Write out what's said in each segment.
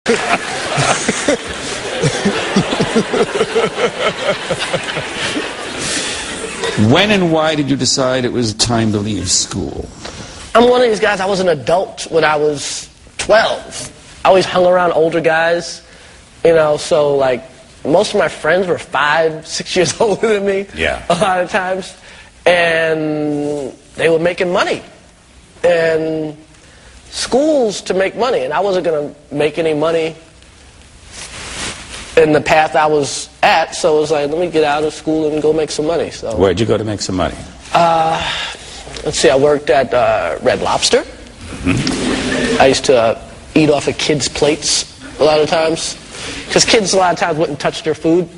When and why did you decide it was time to leave school? I'm one of these guys, I was an adult when I was 12. I always hung around older guys, you know, so like most of my friends were 5, 6 years older than me. Yeah. A lot of times. And they were making money. And schools to make money. And I wasn't going to make any money in the path I was at, so it was like, let me get out of school and go make some money. So where'd you go to make some money? Let's see, I worked at Red Lobster. Mm-hmm. I used to eat off of kids' plates a lot of times, because kids a lot of times wouldn't touch their food.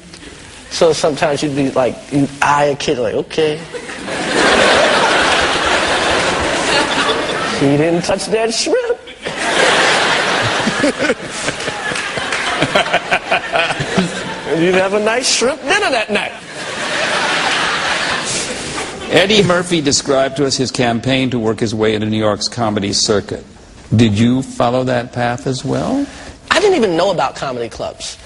So sometimes you'd be like, you'd eye a kid like, okay. He didn't touch that shrimp. And you'd have a nice shrimp dinner that night. Eddie Murphy described to us his campaign to work his way into New York's comedy circuit. Did you follow that path as well? I didn't even know about comedy clubs.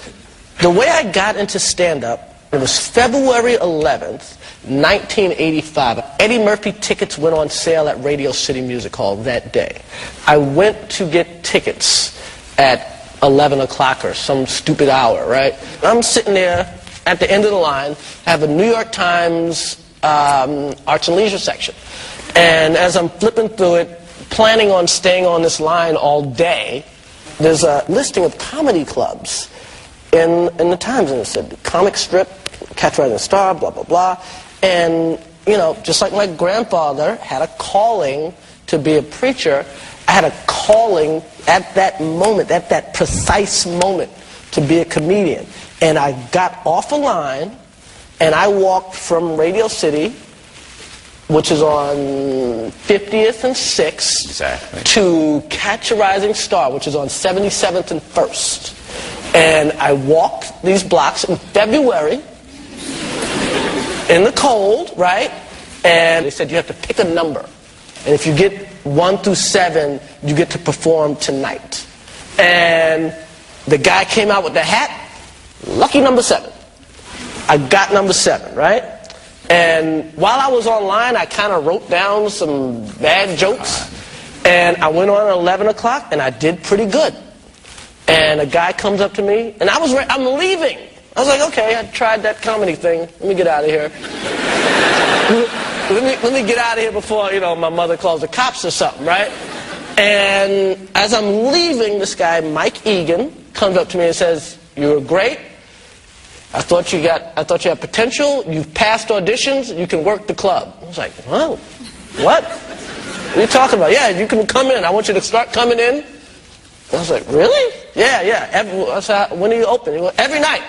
The way I got into stand-up, it was February 11th, 1985. Eddie Murphy tickets went on sale at Radio City Music Hall that day. I went to get tickets at 11 o'clock or some stupid hour, right? I'm sitting there at the end of the line, have a New York Times Arts and Leisure section. And as I'm flipping through it, planning on staying on this line all day, there's a listing of comedy clubs in the Times, and it said comic strip, Catch a Rising Star, blah, blah, blah. And, you know, just like my grandfather had a calling to be a preacher, I had a calling at that moment, at that precise moment, to be a comedian. And I got off a line, and I walked from Radio City, which is on 50th and 6th, exactly, to Catch a Rising Star, which is on 77th and 1st. And I walked these blocks in February, in the cold, right? And they said, you have to pick a number. And if you get 1 through 7, you get to perform tonight. And the guy came out with the hat, lucky number 7. I got number 7, right? And while I was online, I kind of wrote down some bad jokes. And I went on at 11 o'clock, and I did pretty good. And a guy comes up to me, and I'm leaving. I was like, okay, I tried that comedy thing. Let me get out of here. let me get out of here before, you know, my mother calls the cops or something, right? And as I'm leaving, this guy, Mike Egan, comes up to me and says, you were great. I thought you had potential. You've passed auditions. You can work the club. I was like, whoa, what? What are you talking about? Yeah, you can come in. I want you to start coming in. I was like, really? Yeah. I said, when are you open? He went, every night.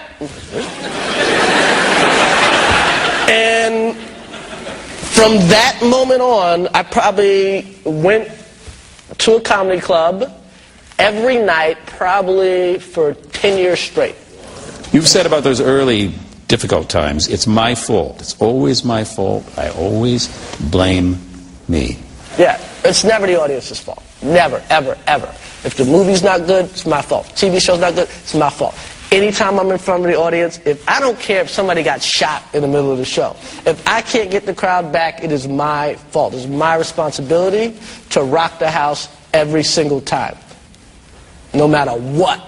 And from that moment on, I probably went to a comedy club every night, probably for 10 years straight. You've said about those early difficult times, it's my fault. It's always my fault. I always blame me. Yeah, it's never the audience's fault. Never, ever, ever. If the movie's not good, it's my fault. TV show's not good, it's my fault. Anytime I'm in front of the audience, I don't care if somebody got shot in the middle of the show. If I can't get the crowd back, it is my fault. It's my responsibility to rock the house every single time, no matter what.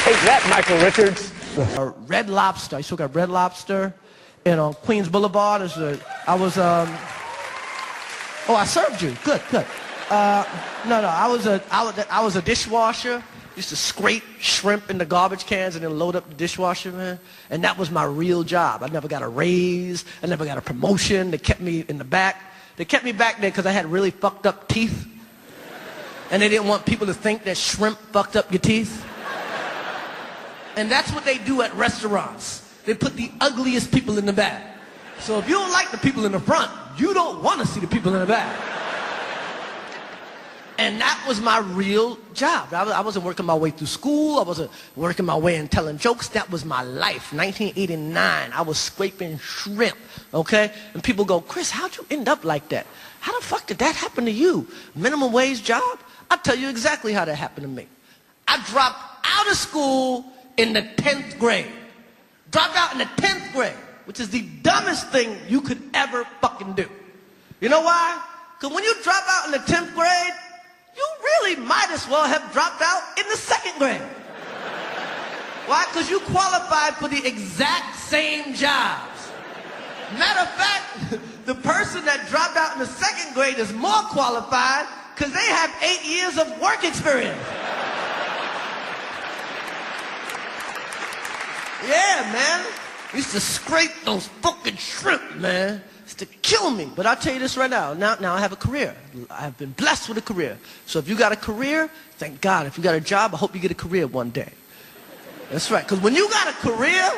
Take that, Michael Richards. Red Lobster. I still got Red Lobster. And on Queens Boulevard, I served you. Good. I was a dishwasher. Used to scrape shrimp in the garbage cans and then load up the dishwasher, man. And that was my real job. I never got a raise. I never got a promotion. They kept me in the back. They kept me back there because I had really fucked up teeth. And they didn't want people to think that shrimp fucked up your teeth. And that's what they do at restaurants. They put the ugliest people in the back. So if you don't like the people in the front, you don't want to see the people in the back. And that was my real job. I wasn't working my way through school. I wasn't working my way and telling jokes. That was my life. 1989, I was scraping shrimp, okay? And people go, Chris, how'd you end up like that? How the fuck did that happen to you? Minimum wage job? I'll tell you exactly how that happened to me. I dropped out of school in the 10th grade. Dropped out in the 10th grade, which is the dumbest thing you could ever fucking do. You know why? Because when you drop out in the 10th grade, you really might as well have dropped out in the 2nd grade. Why? Because you qualified for the exact same jobs. Matter of fact, the person that dropped out in the 2nd grade is more qualified because they have 8 years of work experience. Yeah, man. I used to scrape those fucking shrimp, man. To kill me. But I'll tell you this right now. Now I have a career. I've been blessed with a career. So if you got a career, thank God. If you got a job, I hope you get a career one day. That's right. Because when you got a career,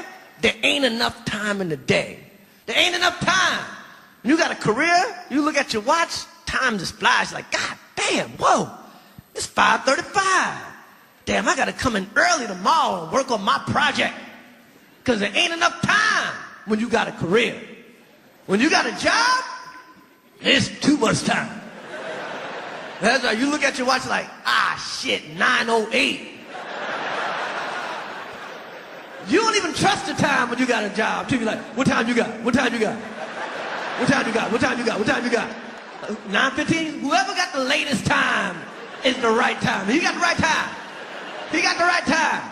there ain't enough time in the day. There ain't enough time. When you got a career, you look at your watch, time just flies. Like, God damn, whoa, it's 5:35. Damn, I got to come in early tomorrow and work on my project. Because there ain't enough time when you got a career. When you got a job, there's too much time. That's right. You look at your watch like, shit, 9:08. You don't even trust the time when you got a job. You be like, what time you got? What time you got? What time you got? What time you got? What time you got? 9:15? Whoever got the latest time is the right time. He got the right time. He got the right time.